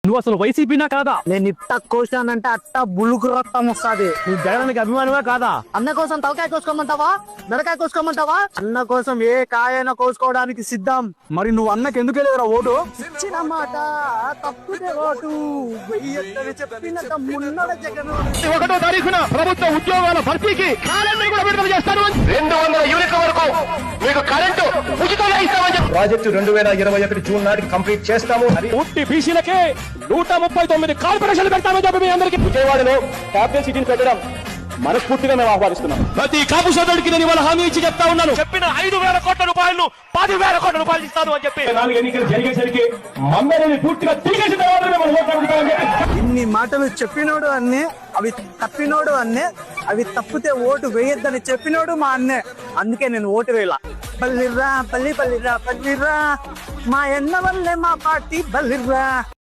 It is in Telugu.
నువ్వు అసలు వైసీపీనా కాదా? నేను ఇట్ట కోసానంటే అట్ట బులుకు రక్తం వస్తుంది. నువ్వు జగనానికి అభిమానమే కాదా? అన్న కోసం తలకాయ కోసుకోమంటావా, మెడకాయ కోసుకోమంటావా? అన్న కోసం ఏ కాయైనా కోసుకోవడానికి సిద్ధం. మరి నువ్వు అన్నకి ఎందుకు వెళ్ళేదిరా ఓటు? ఇచ్చిన మాట తప్పుదే ఓటు వెయ్యొద్దని చెప్పిన తమ్మున్నడ జగన్. 1వ తారీఖున ప్రభుత్వ ఉద్యోగాల భర్తీకి క్యాలెండర్ కూడా విడుదల చేస్తాను. 200 యూనిట్ల వరకు మీకు కరెంటు ఉచితంగా ఇస్తామని ప్రాజెక్టు 2021 జూన్ నాటికి కంప్లీట్ చేస్తాము. పూర్తి బీసీలకే 139 కార్పొరేషన్లు పెడతామని చెప్పి మీ అందరికీ విజయవాడలో క్యాపిటల్ సిటీని పెట్టడం మనస్ఫూర్తిగా మేము ఆహ్వానిస్తున్నాం. ప్రతి కాపు సోదరుడికి నేను ఇవాళ హామీ ఇచ్చి చెప్తా ఉన్నాను. చెప్పిన 5,000 కోట్ల రూపాయలు 10,000 కోట్ల రూపాయలు ఇస్తాను అని చెప్పి 4 ఎన్నికలు జరిగేసరికి మమ్మల్ని పూర్తిగా తీసేసిన తర్వాత మేము ఓట్లాడుతామని చెప్పి ఇన్ని మాటలు చెప్పినోడు అన్నే, అవి తప్పినోడు అన్నే, అవి తప్పితే ఓటు వేయొద్దని చెప్పినోడు మా అన్నే. అందుకే నేను ఓటు వేయాల. బల్లిర్రా బల్లిర్రా బల్లిర్రా మా ఎన్న వల్లే మా పార్టీ బల్లిర్రా.